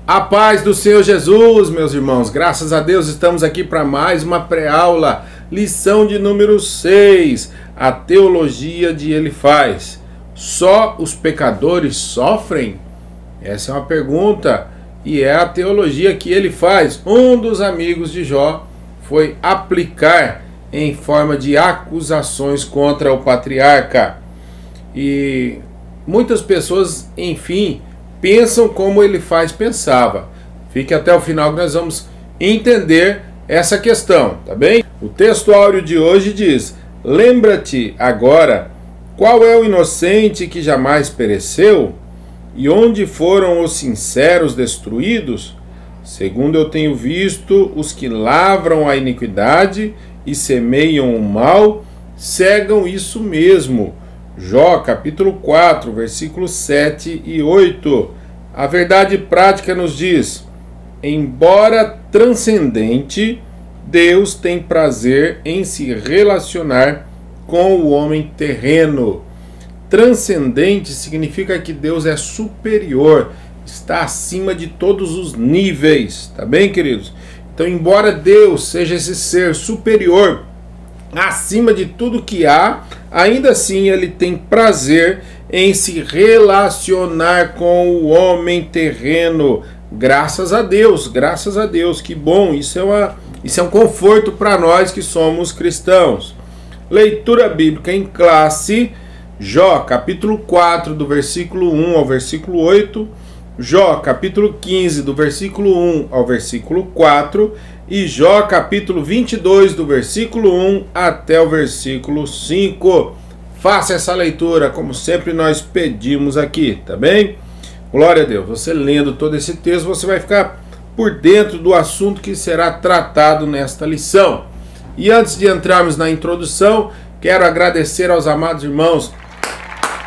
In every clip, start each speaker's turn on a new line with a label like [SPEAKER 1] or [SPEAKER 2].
[SPEAKER 1] A paz do Senhor Jesus, meus irmãos, graças a Deus estamos aqui para mais uma pré-aula, lição de número 6, a teologia de Elifaz. Só os pecadores sofrem? Essa é uma pergunta e é a teologia que Elifaz, um dos amigos de Jó, foi aplicar em forma de acusações contra o patriarca. E muitas pessoas, enfim, pensam como Elifaz pensava. Fique até o final que nós vamos entender essa questão, tá bem? O texto áureo de hoje diz: lembra-te agora qual é o inocente que jamais pereceu, e onde foram os sinceros destruídos? Segundo eu tenho visto, os que lavram a iniquidade e semeiam o mal, cegam isso mesmo. Jó, capítulo 4, versículos 7 e 8. A verdade prática nos diz: embora transcendente, Deus tem prazer em se relacionar com o homem terreno. Transcendente significa que Deus é superior, está acima de todos os níveis, tá bem, queridos? Então, embora Deus seja esse ser superior, acima de tudo que há, ainda assim ele tem prazer em se relacionar com o homem terreno. Graças a Deus, que bom, isso é um conforto para nós que somos cristãos. Leitura bíblica em classe: Jó, capítulo 4, do versículo 1 ao versículo 8, Jó, capítulo 15, do versículo 1 ao versículo 4, e Jó, capítulo 22, do versículo 1 até o versículo 5. Faça essa leitura, como sempre nós pedimos aqui, tá bem? Glória a Deus. Você lendo todo esse texto, você vai ficar por dentro do assunto que será tratado nesta lição. E antes de entrarmos na introdução, quero agradecer aos amados irmãos.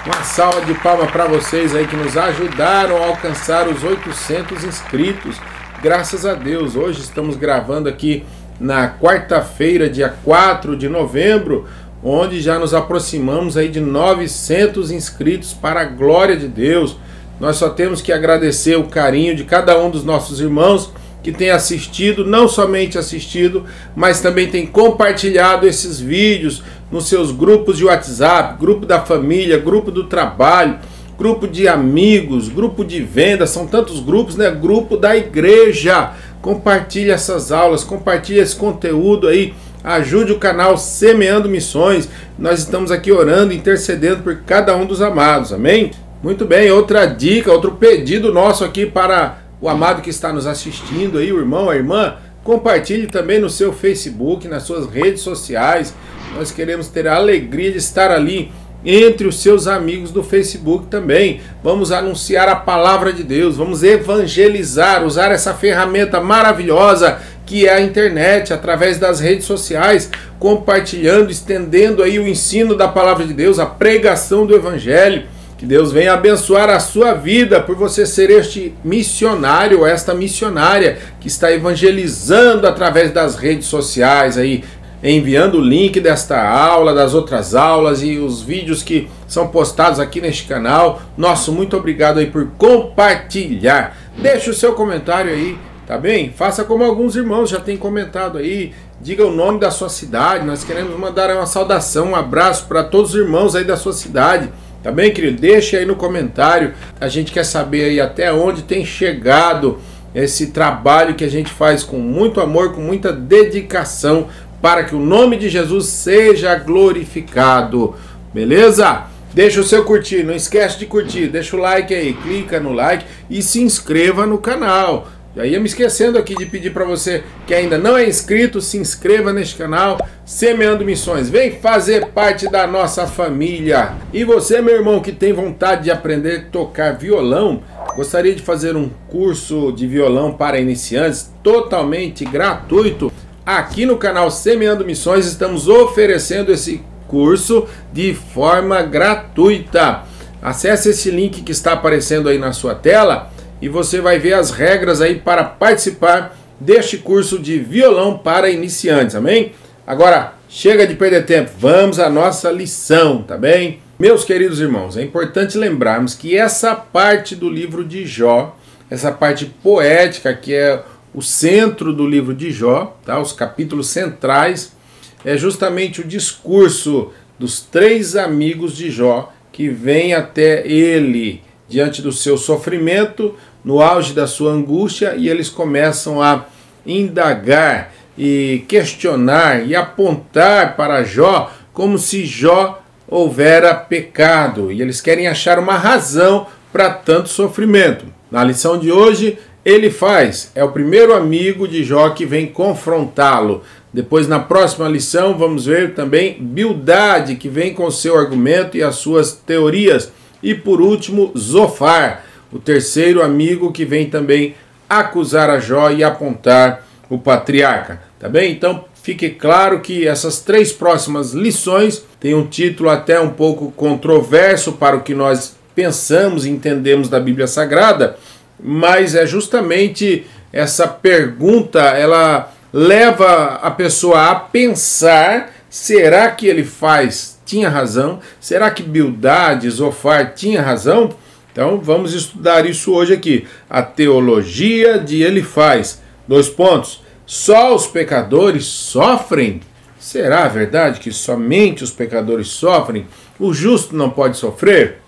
[SPEAKER 1] Uma salva de palmas para vocês aí que nos ajudaram a alcançar os 800 inscritos. Graças a Deus, hoje estamos gravando aqui na quarta-feira, dia 4 de novembro, onde já nos aproximamos aí de 900 inscritos, para a glória de Deus. Nós só temos que agradecer o carinho de cada um dos nossos irmãos que tem assistido, não somente assistido, mas também tem compartilhado esses vídeos nos seus grupos de WhatsApp, grupo da família, grupo do trabalho, grupo de amigos, grupo de venda, são tantos grupos, né? Grupo da igreja. Compartilhe essas aulas, compartilhe esse conteúdo aí, ajude o canal Semeando Missões. Nós estamos aqui orando, intercedendo por cada um dos amados, amém? Muito bem, outra dica, outro pedido nosso aqui para o amado que está nos assistindo aí, o irmão, a irmã, compartilhe também no seu Facebook, nas suas redes sociais. Nós queremos ter a alegria de estar ali entre os seus amigos do Facebook também. Vamos anunciar a palavra de Deus, vamos evangelizar, usar essa ferramenta maravilhosa que é a internet, através das redes sociais, compartilhando, estendendo aí o ensino da palavra de Deus, a pregação do evangelho. Que Deus venha abençoar a sua vida por você ser este missionário, esta missionária que está evangelizando através das redes sociais aí, enviando o link desta aula, das outras aulas e os vídeos que são postados aqui neste canal. Nosso muito obrigado aí por compartilhar. Deixe o seu comentário aí, tá bem? Faça como alguns irmãos já têm comentado aí. Diga o nome da sua cidade. Nós queremos mandar uma saudação, um abraço para todos os irmãos aí da sua cidade. Tá bem, querido? Deixe aí no comentário. A gente quer saber aí até onde tem chegado esse trabalho que a gente faz com muito amor, com muita dedicação, para que o nome de Jesus seja glorificado. Beleza? Deixa o seu curtir, não esquece de curtir. Deixa o like aí, clica no like e se inscreva no canal. Já ia me esquecendo aqui de pedir para você que ainda não é inscrito, se inscreva neste canal Semeando Missões. Vem fazer parte da nossa família. E você, meu irmão, que tem vontade de aprender a tocar violão, gostaria de fazer um curso de violão para iniciantes totalmente gratuito? Aqui no canal Semeando Missões estamos oferecendo esse curso de forma gratuita. Acesse esse link que está aparecendo aí na sua tela e você vai ver as regras aí para participar deste curso de violão para iniciantes, amém? Agora, chega de perder tempo, vamos à nossa lição, tá bem? Meus queridos irmãos, é importante lembrarmos que essa parte do livro de Jó essa parte poética que é o centro do livro de Jó, tá? Os capítulos centrais, é justamente o discurso dos 3 amigos de Jó que vêm até ele diante do seu sofrimento, no auge da sua angústia, e eles começam a indagar e questionar e apontar para Jó como se Jó houvera pecado, e eles querem achar uma razão para tanto sofrimento. Na lição de hoje, Elifaz é o primeiro amigo de Jó que vem confrontá-lo. Depois, na próxima lição, vamos ver também Bildade, que vem com o seu argumento e as suas teorias. E por último, Zofar, o terceiro amigo que vem também acusar a Jó e apontar o patriarca. Tá bem? Então, fique claro que essas 3 próximas lições têm um título até um pouco controverso para o que nós pensamos e entendemos da Bíblia Sagrada, mas é justamente essa pergunta, ela leva a pessoa a pensar: será que Elifaz tinha razão? Será que Bildade, Zofar tinha razão? Então vamos estudar isso hoje aqui. A teologia de Elifaz. 2 pontos. Só os pecadores sofrem? Será verdade que somente os pecadores sofrem? O justo não pode sofrer?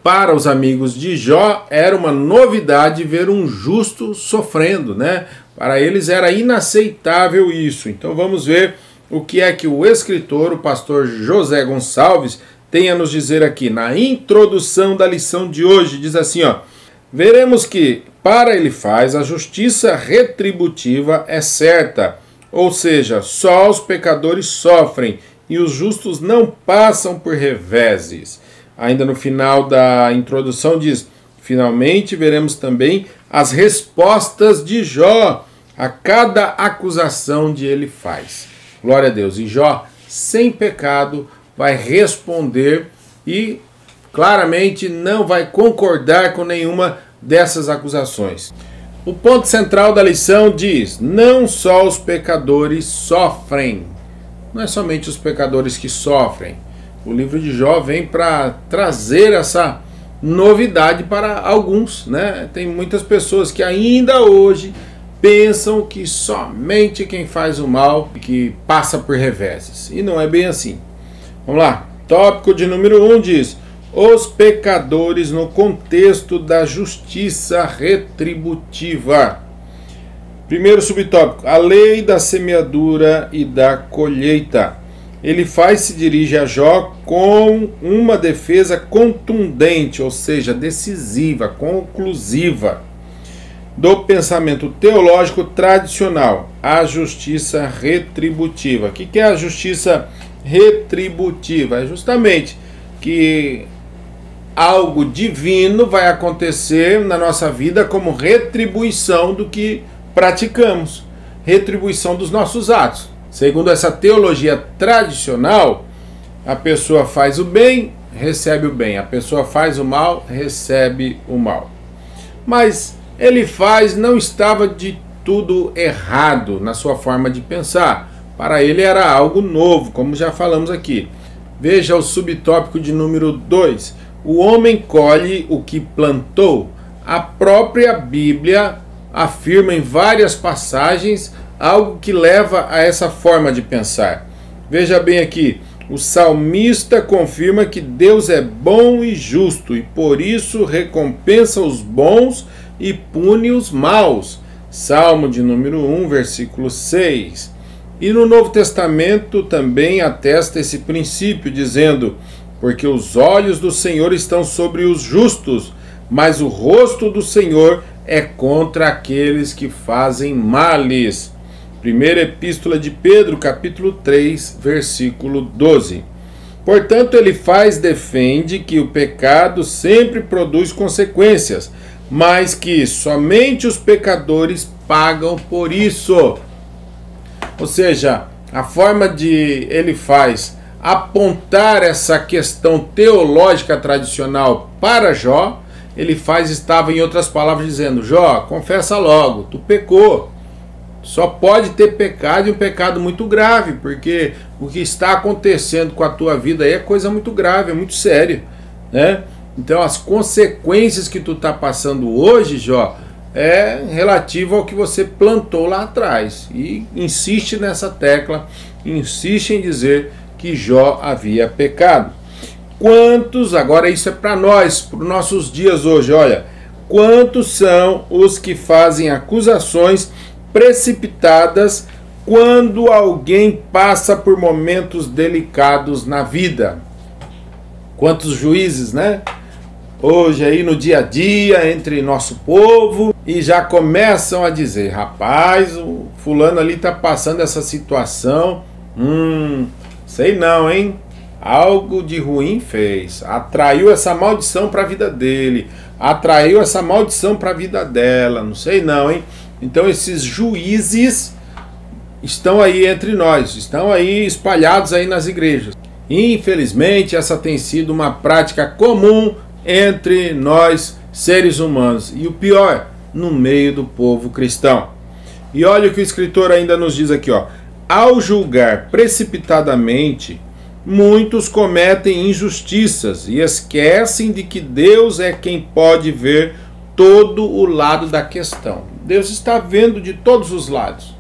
[SPEAKER 1] Para os amigos de Jó era uma novidade ver um justo sofrendo, né? Para eles era inaceitável isso. Então vamos ver o que é que o escritor, o pastor José Gonçalves, tem a nos dizer aqui. Na introdução da lição de hoje, diz assim, ó: veremos que para Elifaz a justiça retributiva é certa, ou seja, só os pecadores sofrem e os justos não passam por reveses. Ainda no final da introdução diz: finalmente veremos também as respostas de Jó a cada acusação de Elifaz. Glória a Deus. E Jó, sem pecado, vai responder e claramente não vai concordar com nenhuma dessas acusações. O ponto central da lição diz: não só os pecadores sofrem. Não é somente os pecadores que sofrem. O livro de Jó vem para trazer essa novidade para alguns, né? Tem muitas pessoas que ainda hoje pensam que somente quem faz o mal que passa por reveses. E não é bem assim. Vamos lá. Tópico de número 1 diz: os pecadores no contexto da justiça retributiva. Primeiro subtópico: a lei da semeadura e da colheita. Elifaz se dirige a Jó com uma defesa contundente, ou seja, decisiva, conclusiva, do pensamento teológico tradicional, a justiça retributiva. O que é a justiça retributiva? É justamente que algo divino vai acontecer na nossa vida como retribuição do que praticamos, retribuição dos nossos atos. Segundo essa teologia tradicional, a pessoa faz o bem, recebe o bem. A pessoa faz o mal, recebe o mal. Mas Elifaz não estava de tudo errado na sua forma de pensar. Para ele era algo novo, como já falamos aqui. Veja o subtópico de número 2. O homem colhe o que plantou. A própria Bíblia afirma em várias passagens algo que leva a essa forma de pensar. Veja bem aqui, o salmista confirma que Deus é bom e justo e por isso recompensa os bons e pune os maus. Salmo de número 1, versículo 6. E no Novo Testamento também atesta esse princípio, dizendo: porque os olhos do Senhor estão sobre os justos, mas o rosto do Senhor é contra aqueles que fazem males. Primeira Epístola de Pedro, capítulo 3, versículo 12. Portanto, Elifaz defende que o pecado sempre produz consequências, mas que somente os pecadores pagam por isso. Ou seja, a forma de Elifaz apontar essa questão teológica tradicional para Jó, Elifaz estava, em outras palavras, dizendo: Jó, confessa logo, tu pecou. Só pode ter pecado, e um pecado muito grave, porque o que está acontecendo com a tua vida aí é coisa muito grave, é muito sério, né? Então as consequências que tu está passando hoje, Jó, é relativo ao que você plantou lá atrás. E insiste nessa tecla, insiste em dizer que Jó havia pecado. Quantos, agora isso é para nós, para os nossos dias hoje, olha, quantos são os que fazem acusações precipitadas quando alguém passa por momentos delicados na vida? Quantos juízes, né? Hoje aí no dia a dia, entre nosso povo, e já começam a dizer, rapaz, o fulano ali tá passando essa situação, sei não, hein? Algo de ruim fez, atraiu essa maldição para a vida dele, atraiu essa maldição para a vida dela, não sei não, hein? Então esses juízes estão aí entre nós, estão aí espalhados aí nas igrejas. Infelizmente essa tem sido uma prática comum entre nós seres humanos, e o pior, no meio do povo cristão. E olha o que o escritor ainda nos diz aqui, ó: ao julgar precipitadamente, muitos cometem injustiças e esquecem de que Deus é quem pode ver todo o lado da questão. Deus está vendo de todos os lados.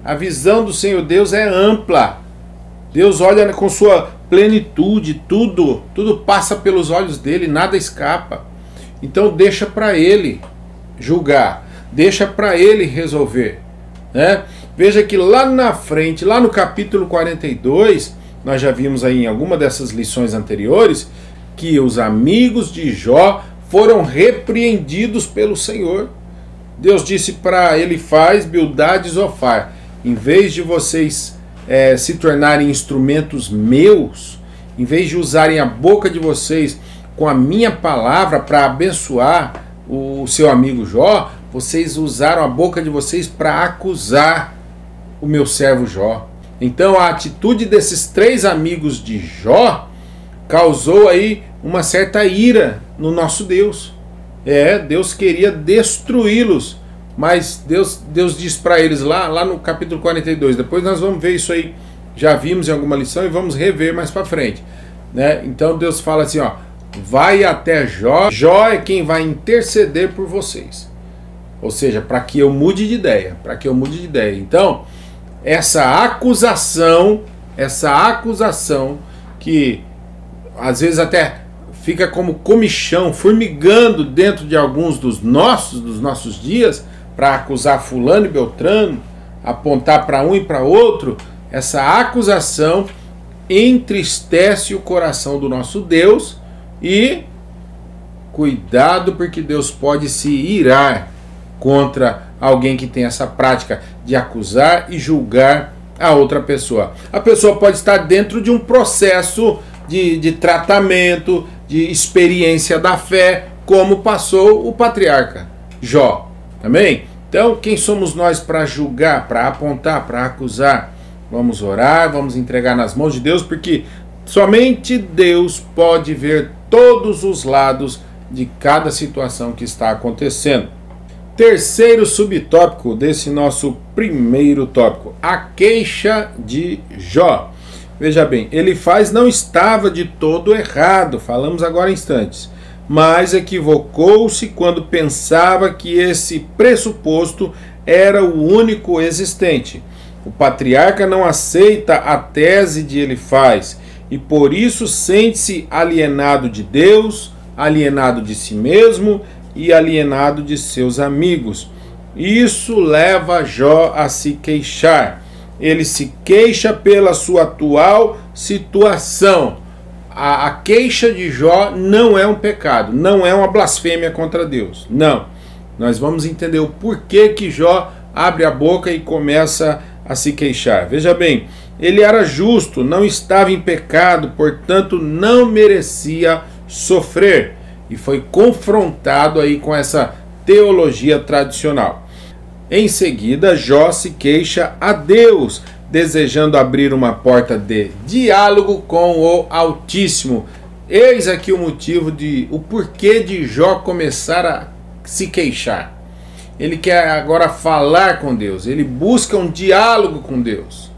[SPEAKER 1] A visão do Senhor Deus é ampla. Deus olha com sua plenitude, tudo passa pelos olhos dele, nada escapa. Então deixa para ele julgar, deixa para ele resolver, né? Veja que lá na frente, lá no capítulo 42, nós já vimos aí em alguma dessas lições anteriores, que os amigos de Jó foram repreendidos pelo Senhor. Deus disse para Elifaz, Bildade e Zofar: em vez de vocês se tornarem instrumentos meus, em vez de usarem a boca de vocês com a minha palavra para abençoar o seu amigo Jó, vocês usaram a boca de vocês para acusar o meu servo Jó. Então a atitude desses três amigos de Jó causou aí uma certa ira no nosso Deus. Deus queria destruí-los, mas Deus diz para eles lá no capítulo 42, depois nós vamos ver isso aí, já vimos em alguma lição e vamos rever mais para frente, né? Então Deus fala assim, ó: vai até Jó, Jó é quem vai interceder por vocês, ou seja, para que eu mude de ideia, Então essa acusação que às vezes até fica como comichão, formigando dentro de alguns dos nossos dias, para acusar fulano e beltrano, apontar para um e para outro, essa acusação entristece o coração do nosso Deus, e cuidado, porque Deus pode se irar contra alguém que tem essa prática de acusar e julgar a outra pessoa. A pessoa pode estar dentro de um processo de tratamento, de experiência da fé, como passou o patriarca Jó. Amém? Então, quem somos nós para julgar, para apontar, para acusar? Vamos orar, vamos entregar nas mãos de Deus, porque somente Deus pode ver todos os lados de cada situação que está acontecendo. Terceiro subtópico desse nosso primeiro tópico: a queixa de Jó. Veja bem, Elifaz não estava de todo errado, falamos agora há instantes, mas equivocou-se quando pensava que esse pressuposto era o único existente. O patriarca não aceita a tese de Elifaz e por isso sente-se alienado de Deus, alienado de si mesmo e alienado de seus amigos. Isso leva Jó a se queixar. Ele se queixa pela sua atual situação. A queixa de Jó não é um pecado, não é uma blasfêmia contra Deus. Não. Nós vamos entender o porquê que Jó abre a boca e começa a se queixar. Veja bem, ele era justo, não estava em pecado, portanto não merecia sofrer. E foi confrontado aí com essa teologia tradicional. Em seguida, Jó se queixa a Deus, desejando abrir uma porta de diálogo com o Altíssimo. Eis aqui o motivo o porquê de Jó começar a se queixar. Ele quer agora falar com Deus, ele busca um diálogo com Deus.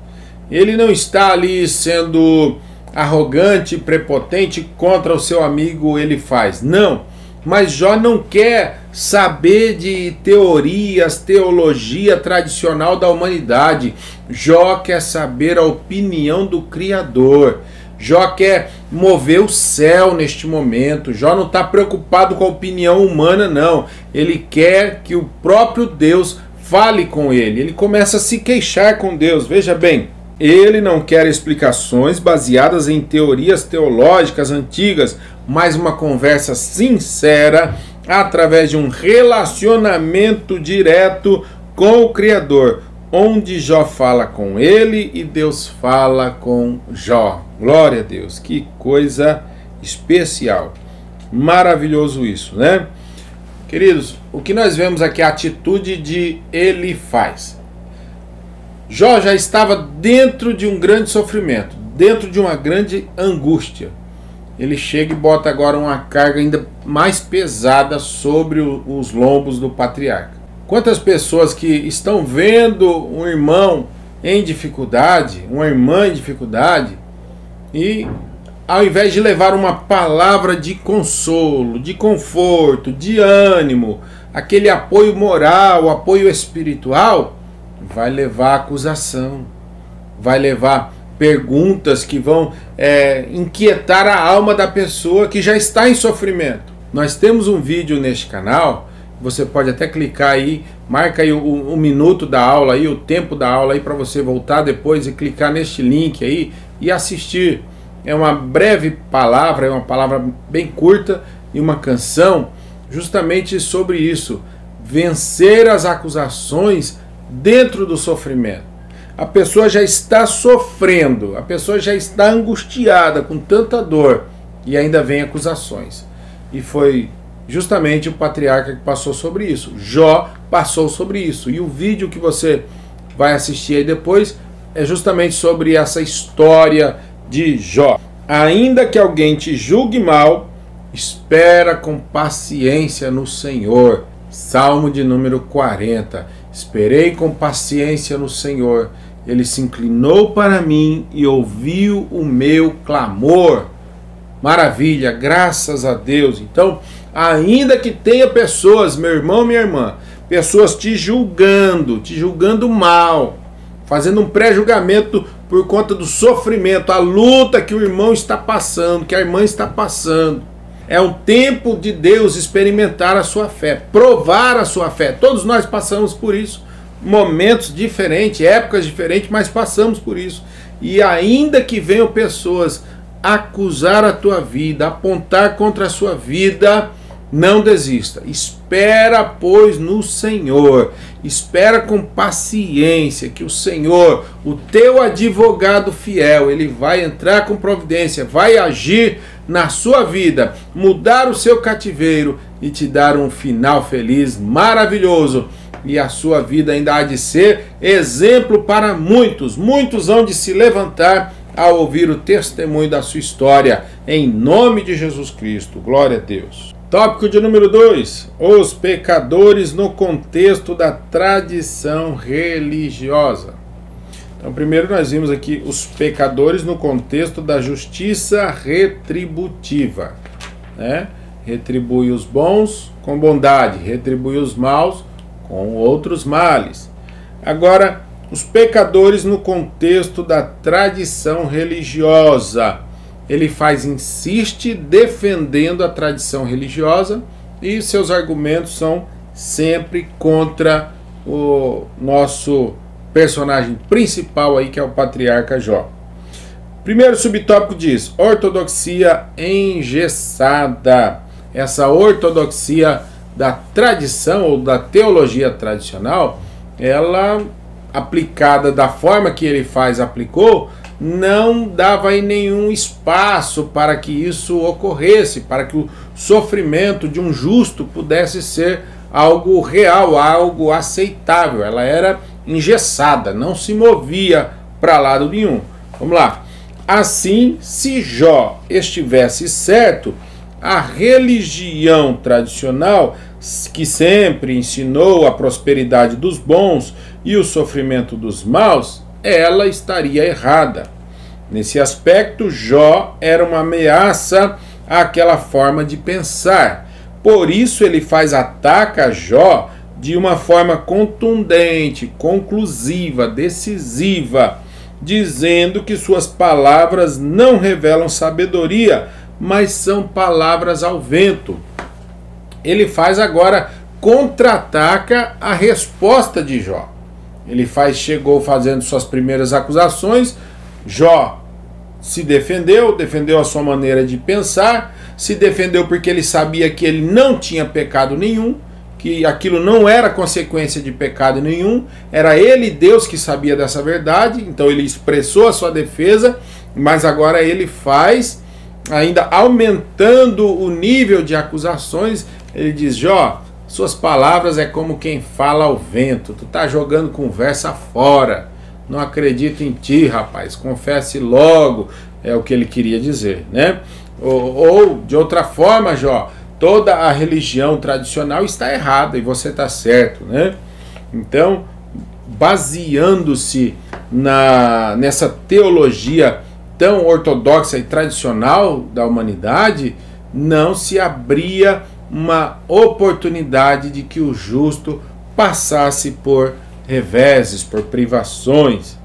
[SPEAKER 1] Ele não está ali sendo arrogante, prepotente contra o seu amigo Elifaz. Não, Mas Jó não quer saber de teorias, teologia tradicional da humanidade. Jó quer saber a opinião do Criador. Jó quer mover o céu neste momento. Jó não está preocupado com a opinião humana, não. Ele quer que o próprio Deus fale com ele. Ele começa a se queixar com Deus. Veja bem, ele não quer explicações baseadas em teorias teológicas antigas, mas uma conversa sincera através de um relacionamento direto com o Criador, onde Jó fala com ele e Deus fala com Jó. Glória a Deus, que coisa especial. Maravilhoso isso, né? Queridos, o que nós vemos aqui é a atitude de Elifaz. Jó já estava dentro de um grande sofrimento, dentro de uma grande angústia. Ele chega e bota agora uma carga ainda mais pesada sobre os lombos do patriarca. Quantas pessoas que estão vendo um irmão em dificuldade, uma irmã em dificuldade, e ao invés de levar uma palavra de consolo, de conforto, de ânimo, aquele apoio moral, apoio espiritual, vai levar acusação, vai levar perguntas que vão inquietar a alma da pessoa que já está em sofrimento. Nós temos um vídeo neste canal, você pode até clicar aí, marca aí o minuto da aula, aí, o tempo da aula aí para você voltar depois e clicar neste link aí e assistir. É uma breve palavra, é uma palavra bem curta e uma canção justamente sobre isso, vencer as acusações dentro do sofrimento. A pessoa já está sofrendo, a pessoa já está angustiada com tanta dor e ainda vem acusações. E foi justamente o patriarca que passou sobre isso. Jó passou sobre isso. E o vídeo que você vai assistir aí depois é justamente sobre essa história de Jó. Ainda que alguém te julgue mal, espera com paciência no Senhor. Salmo de número 40. Esperei com paciência no Senhor. Ele se inclinou para mim e ouviu o meu clamor. Maravilha, graças a Deus. Então, ainda que tenha pessoas, meu irmão, minha irmã, pessoas te julgando mal, fazendo um pré-julgamento por conta do sofrimento, a luta que o irmão está passando, que a irmã está passando. É um tempo de Deus experimentar a sua fé, provar a sua fé. Todos nós passamos por isso. Momentos diferentes, épocas diferentes, mas passamos por isso. E ainda que venham pessoas acusar a tua vida, apontar contra a sua vida, não desista. Espera, pois, no Senhor. Espera com paciência que o Senhor, o teu advogado fiel, ele vai entrar com providência, vai agir na sua vida, mudar o seu cativeiro e te dar um final feliz, maravilhoso. E a sua vida ainda há de ser exemplo para muitos. Muitos hão de se levantar ao ouvir o testemunho da sua história. Em nome de Jesus Cristo. Glória a Deus. Tópico de número 2. Os pecadores no contexto da tradição religiosa. Então, primeiro nós vimos aqui os pecadores no contexto da justiça retributiva, né? Retribui os bons com bondade, retribui os maus com outros males. Agora, os pecadores no contexto da tradição religiosa. Elifaz insiste defendendo a tradição religiosa e seus argumentos são sempre contra o nosso personagem principal aí, que é o patriarca Jó. Primeiro subtópico diz: ortodoxia engessada. Essa ortodoxia da tradição ou da teologia tradicional, ela aplicada da forma que Elifaz aplicou, não dava aí nenhum espaço para que isso ocorresse, para que o sofrimento de um justo pudesse ser algo real, algo aceitável. Ela era engessada, não se movia para lado nenhum. Vamos lá. Assim, se Jó estivesse certo, a religião tradicional, que sempre ensinou a prosperidade dos bons e o sofrimento dos maus, ela estaria errada. Nesse aspecto, Jó era uma ameaça àquela forma de pensar, Por isso Elifaz ataca Jó de uma forma contundente, conclusiva, decisiva, dizendo que suas palavras não revelam sabedoria, mas são palavras ao vento. Elifaz agora contra-ataca a resposta de Jó. Elifaz chegou fazendo suas primeiras acusações, Jó se defendeu a sua maneira de pensar, se defendeu porque ele sabia que ele não tinha pecado nenhum, que aquilo não era consequência de pecado nenhum, era ele, Deus, que sabia dessa verdade, então ele expressou a sua defesa, mas agora ele faz, ainda aumentando o nível de acusações, ele diz: Jó, suas palavras é como quem fala ao vento, tu tá jogando conversa fora, não acredito em ti, rapaz, confesse logo, é o que ele queria dizer, né? Ou de outra forma, Jó, toda a religião tradicional está errada e você está certo, né? Então, baseando-se nessa teologia tão ortodoxa e tradicional da humanidade, não se abria uma oportunidade de que o justo passasse por reveses, por privações.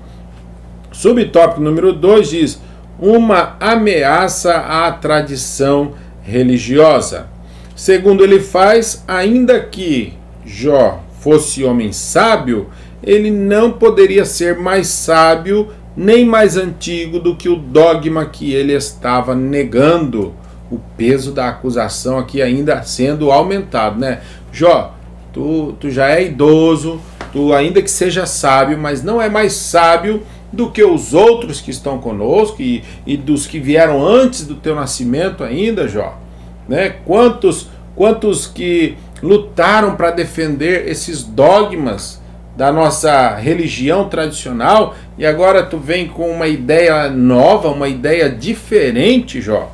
[SPEAKER 1] Subtópico número 2 diz: uma ameaça à tradição religiosa. Segundo Elifaz, ainda que Jó fosse homem sábio, ele não poderia ser mais sábio nem mais antigo do que o dogma que ele estava negando. O peso da acusação aqui ainda sendo aumentado, né? Jó, tu já é idoso, tu ainda que seja sábio, mas não é mais sábio do que os outros que estão conosco e dos que vieram antes do teu nascimento ainda, Jó, né? Quantos que lutaram para defender esses dogmas da nossa religião tradicional e agora tu vem com uma ideia nova, uma ideia diferente, Jó,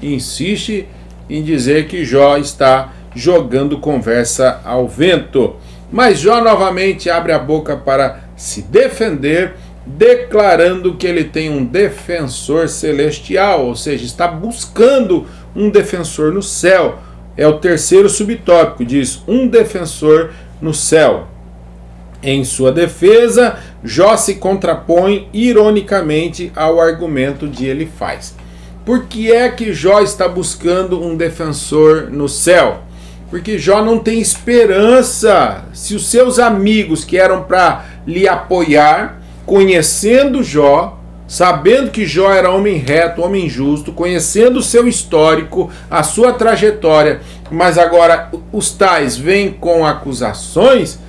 [SPEAKER 1] e insiste em dizer que Jó está jogando conversa ao vento. Mas Jó novamente abre a boca para se defender, declarando que ele tem um defensor celestial, ou seja, está buscando um defensor no céu. É o terceiro subtópico, diz: um defensor no céu. Em sua defesa, Jó se contrapõe ironicamente ao argumento de Elifaz. Por que é que Jó está buscando um defensor no céu? Porque Jó não tem esperança. Se os seus amigos que eram para lhe apoiar, conhecendo Jó, sabendo que Jó era homem reto, homem justo, conhecendo o seu histórico, a sua trajetória, mas agora os tais vêm com acusações,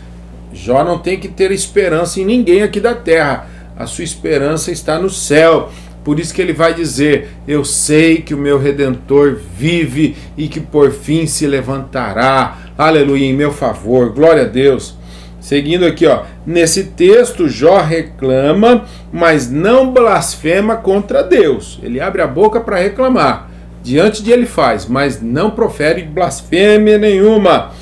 [SPEAKER 1] Jó não tem que ter esperança em ninguém aqui da terra. A sua esperança está no céu. Por isso que ele vai dizer: eu sei que o meu Redentor vive e que por fim se levantará. Aleluia, em meu favor. Glória a Deus. Seguindo aqui, ó, nesse texto, Jó reclama, mas não blasfema contra Deus. Ele abre a boca para reclamar diante de Elifaz, mas não profere blasfêmia nenhuma.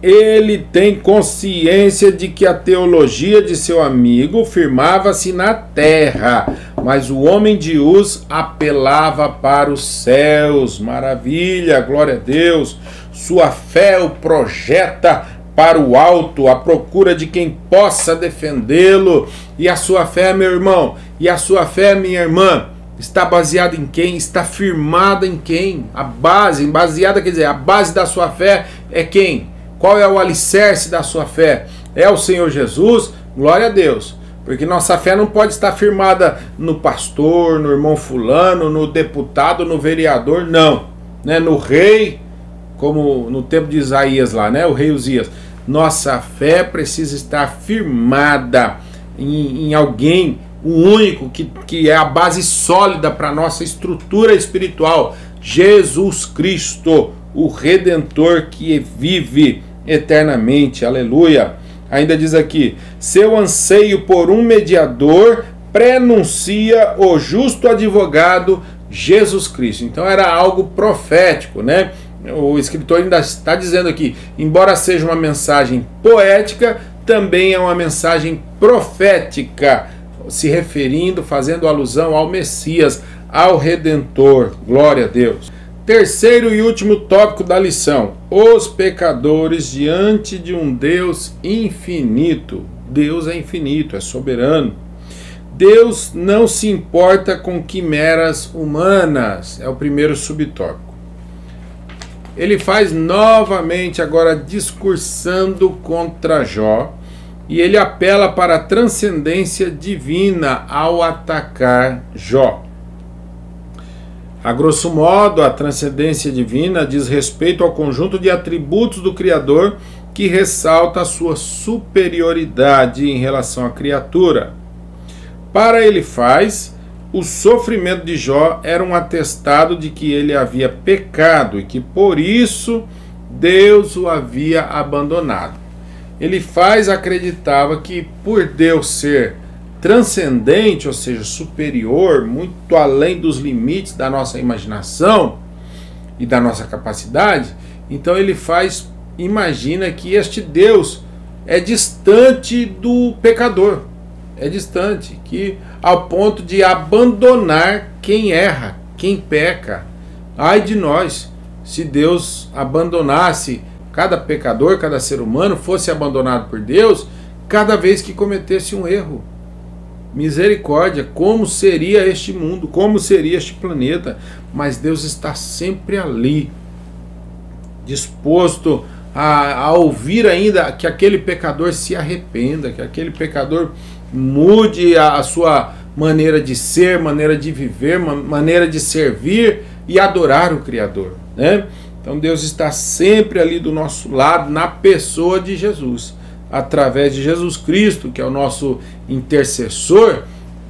[SPEAKER 1] Ele tem consciência de que a teologia de seu amigo firmava-se na terra, mas o homem de Uz apelava para os céus. Maravilha, glória a Deus. Sua fé o projeta para o alto, à procura de quem possa defendê-lo. E a sua fé, meu irmão, e a sua fé, minha irmã, está baseada em quem? Está firmada em quem? A base, baseada, quer dizer, a base da sua fé é quem? Qual é o alicerce da sua fé? É o Senhor Jesus? Glória a Deus. Porque nossa fé não pode estar firmada no pastor, no irmão fulano, no deputado, no vereador, não. Né? No rei, como no tempo de Isaías lá, né? O rei Uzias. Nossa fé precisa estar firmada em alguém, o único que é a base sólida para a nossa estrutura espiritual. Jesus Cristo, o Redentor que vive eternamente. Aleluia. Ainda diz aqui: seu anseio por um mediador prenuncia o justo advogado Jesus Cristo. Então era algo profético, né? O escritor ainda está dizendo aqui, embora seja uma mensagem poética, também é uma mensagem profética, se referindo, fazendo alusão ao Messias, ao Redentor. Glória a Deus. Terceiro e último tópico da lição: os pecadores diante de um Deus infinito. Deus é infinito, é soberano. Deus não se importa com quimeras humanas. É o primeiro subtópico. Ele faz novamente agora discursando contra Jó, e ele apela para a transcendência divina ao atacar Jó. A grosso modo, a transcendência divina diz respeito ao conjunto de atributos do Criador que ressalta a sua superioridade em relação à criatura. Para Elifaz, o sofrimento de Jó era um atestado de que ele havia pecado e que por isso Deus o havia abandonado. Elifaz acreditava que por Deus ser transcendente, ou seja, superior, muito além dos limites da nossa imaginação e da nossa capacidade, então Elifaz imagina que este Deus é distante do pecador, é distante, que ao ponto de abandonar quem erra, quem peca. Ai de nós, se Deus abandonasse cada pecador, cada ser humano fosse abandonado por Deus cada vez que cometesse um erro. Misericórdia, como seria este mundo, como seria este planeta? Mas Deus está sempre ali, disposto a ouvir ainda que aquele pecador se arrependa, que aquele pecador mude a sua maneira de ser, maneira de viver, maneira de servir e adorar o Criador, né? Então Deus está sempre ali do nosso lado, na pessoa de Jesus. Através de Jesus Cristo, que é o nosso intercessor,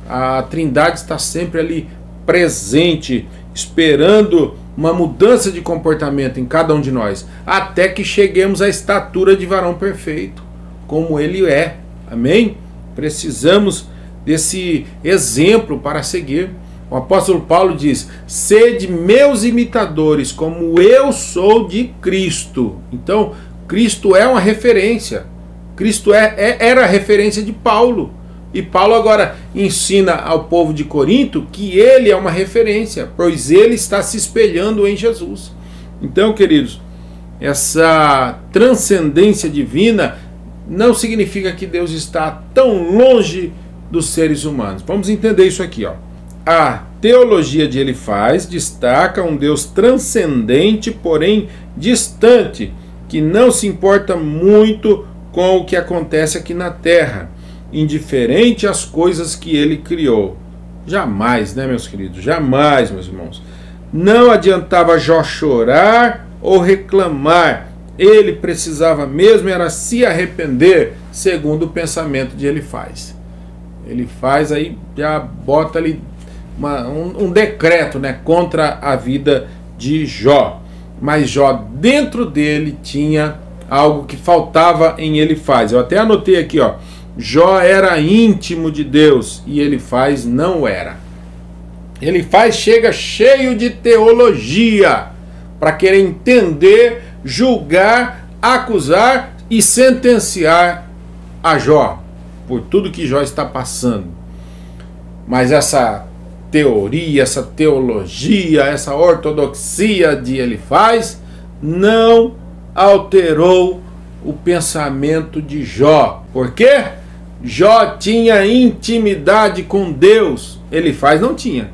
[SPEAKER 1] a Trindade está sempre ali presente, esperando uma mudança de comportamento em cada um de nós, até que cheguemos à estatura de varão perfeito, como ele é. Amém? Precisamos desse exemplo para seguir. O apóstolo Paulo diz: sede meus imitadores, como eu sou de Cristo. Então, Cristo é uma referência. Cristo era a referência de Paulo. E Paulo agora ensina ao povo de Corinto que ele é uma referência, pois ele está se espelhando em Jesus. Então, queridos, essa transcendência divina não significa que Deus está tão longe dos seres humanos. Vamos entender isso aqui, ó. A teologia de Elifaz destaca um Deus transcendente, porém distante, que não se importa muito com o que acontece aqui na terra, indiferente às coisas que ele criou. Jamais, né, meus queridos? Jamais, meus irmãos. Não adiantava Jó chorar ou reclamar. Ele precisava mesmo era se arrepender, segundo o pensamento de Elifaz. Elifaz aí já bota ali um decreto, né, contra a vida de Jó. Mas Jó, dentro dele, tinha algo que faltava em Elifaz. Eu até anotei aqui, ó. Jó era íntimo de Deus e Elifaz não era. Elifaz chega cheio de teologia para querer entender, julgar, acusar e sentenciar a Jó por tudo que Jó está passando. Mas essa teoria, essa teologia, essa ortodoxia de Elifaz não alterou o pensamento de Jó. Por quê? Jó tinha intimidade com Deus. Elifaz não tinha.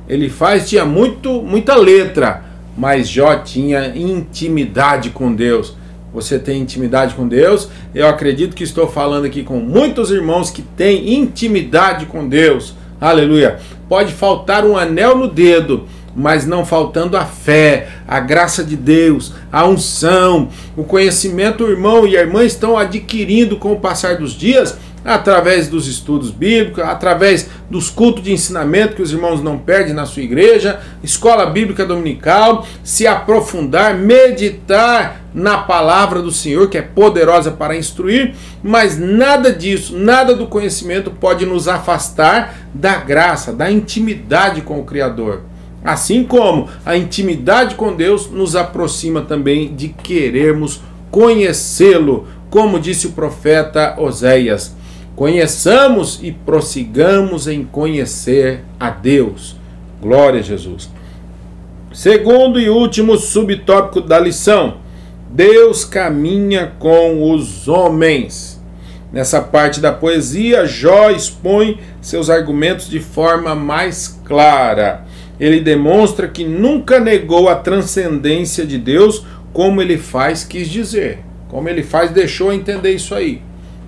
[SPEAKER 1] Elifaz tinha muita letra, mas Jó tinha intimidade com Deus. Você tem intimidade com Deus? Eu acredito que estou falando aqui com muitos irmãos que têm intimidade com Deus. Aleluia. Pode faltar um anel no dedo, mas não faltando a fé, a graça de Deus, a unção, o conhecimento. O irmão e a irmã estão adquirindo com o passar dos dias, através dos estudos bíblicos, através dos cultos de ensinamento que os irmãos não perdem na sua igreja, escola bíblica dominical, se aprofundar, meditar na palavra do Senhor, que é poderosa para instruir. Mas nada disso, nada do conhecimento pode nos afastar da graça, da intimidade com o Criador. Assim como a intimidade com Deus nos aproxima também de querermos conhecê-lo, como disse o profeta Oséias: conheçamos e prossigamos em conhecer a Deus. Glória a Jesus. Segundo e último subtópico da lição: Deus caminha com os homens. Nessa parte da poesia, Jó expõe seus argumentos de forma mais clara. Ele demonstra que nunca negou a transcendência de Deus, como ele quis dizer. Como ele deixou entender isso aí.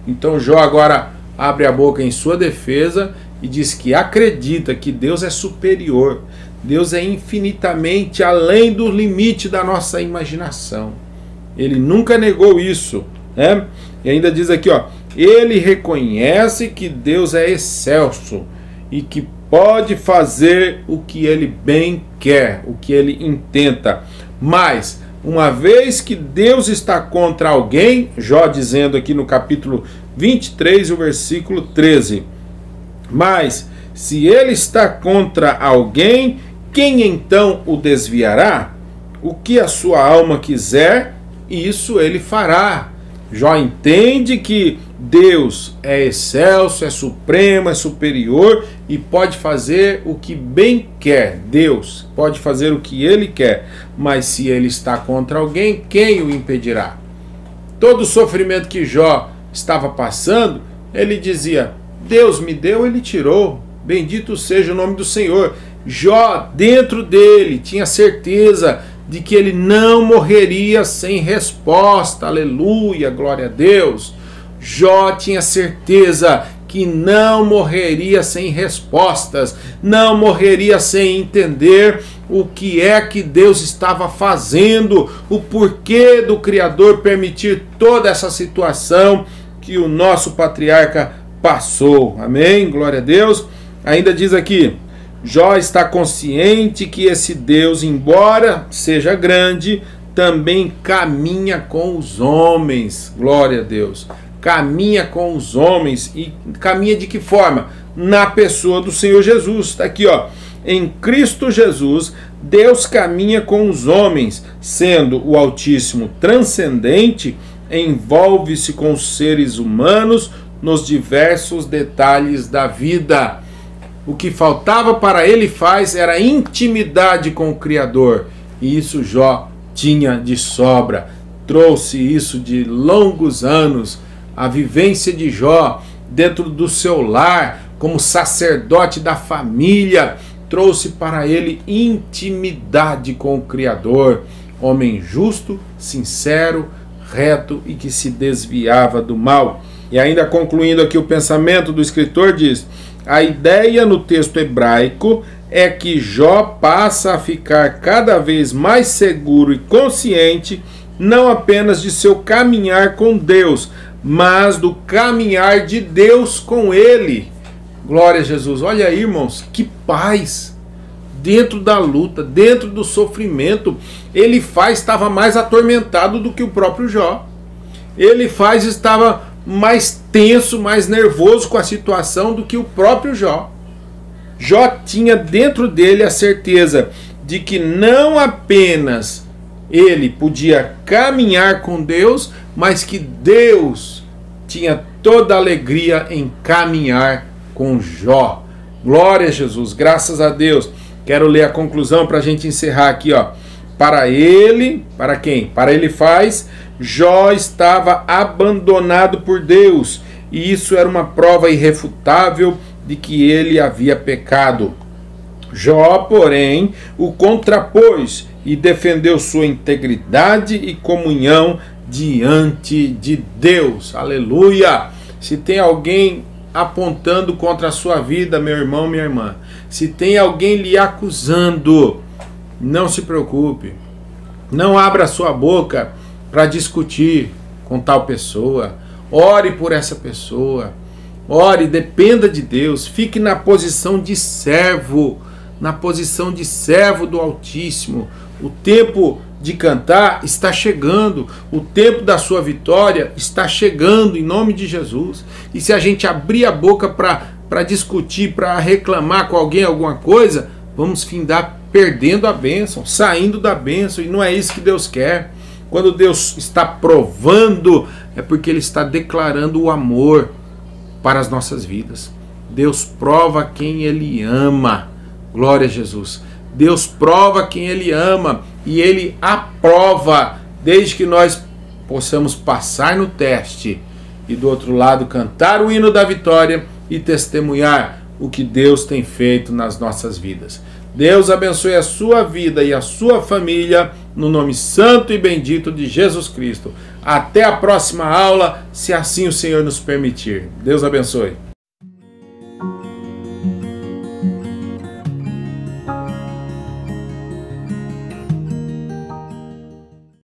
[SPEAKER 1] Então Jó agora abre a boca em sua defesa e diz que acredita que Deus é superior. Deus é infinitamente além do limite da nossa imaginação. Ele nunca negou isso, né? E ainda diz aqui, ó, ele reconhece que Deus é excelso e que pode fazer o que ele bem quer, o que ele intenta. Mas, uma vez que Deus está contra alguém, Jó dizendo aqui no capítulo 23, o versículo 13, mas se ele está contra alguém, quem então o desviará? O que a sua alma quiser, isso ele fará. Jó entende que Deus é excelso, é supremo, é superior e pode fazer o que bem quer. Deus pode fazer o que ele quer, mas se ele está contra alguém, quem o impedirá? Todo o sofrimento que Jó estava passando, ele dizia: Deus me deu, ele tirou, bendito seja o nome do Senhor. Jó, dentro dele, tinha certeza de que ele não morreria sem resposta. Aleluia, glória a Deus. Jó tinha certeza que não morreria sem respostas, não morreria sem entender o que é que Deus estava fazendo, o porquê do Criador permitir toda essa situação que o nosso patriarca passou. Amém? Glória a Deus. Ainda diz aqui: Jó está consciente que esse Deus, embora seja grande, também caminha com os homens. Glória a Deus. Caminha com os homens. E caminha de que forma? Na pessoa do Senhor Jesus. Está aqui, ó. Em Cristo Jesus, Deus caminha com os homens, sendo o Altíssimo transcendente, envolve-se com os seres humanos nos diversos detalhes da vida. O que faltava para ele era intimidade com o Criador. E isso Jó tinha de sobra. Trouxe isso de longos anos. A vivência de Jó dentro do seu lar, como sacerdote da família, trouxe para ele intimidade com o Criador. Homem justo, sincero, reto e que se desviava do mal. E ainda concluindo aqui o pensamento do escritor, diz: a ideia no texto hebraico é que Jó passa a ficar cada vez mais seguro e consciente, não apenas de seu caminhar com Deus, mas do caminhar de Deus com ele. Glória a Jesus. Olha aí, irmãos, que paz! Dentro da luta, dentro do sofrimento, estava mais atormentado do que o próprio Jó. Estava mais tenso, mais nervoso com a situação do que o próprio Jó. Jó tinha dentro dele a certeza de que não apenas ele podia caminhar com Deus, mas que Deus tinha toda a alegria em caminhar com Jó. Glória a Jesus, graças a Deus. Quero ler a conclusão para a gente encerrar aqui, ó. Para quem? Para ele Jó estava abandonado por Deus, e isso era uma prova irrefutável de que ele havia pecado. Jó, porém, o contrapôs e defendeu sua integridade e comunhão diante de Deus. Aleluia! Se tem alguém apontando contra a sua vida, meu irmão, minha irmã, se tem alguém lhe acusando, não se preocupe. Não abra sua boca para discutir com tal pessoa. Ore por essa pessoa. Ore, dependa de Deus. Fique na posição de servo. Na posição de servo do Altíssimo. O tempo de cantar está chegando. O tempo da sua vitória está chegando, em nome de Jesus. E se a gente abrir a boca para discutir, para reclamar com alguém alguma coisa, vamos findar perdendo a bênção, saindo da bênção. E não é isso que Deus quer. Quando Deus está provando, é porque Ele está declarando o amor para as nossas vidas. Deus prova quem Ele ama. Glória a Jesus. Deus prova quem Ele ama e Ele aprova, desde que nós possamos passar no teste e do outro lado cantar o hino da vitória e testemunhar o que Deus tem feito nas nossas vidas. Deus abençoe a sua vida e a sua família, no nome santo e bendito de Jesus Cristo. Até a próxima aula, se assim o Senhor nos permitir. Deus abençoe.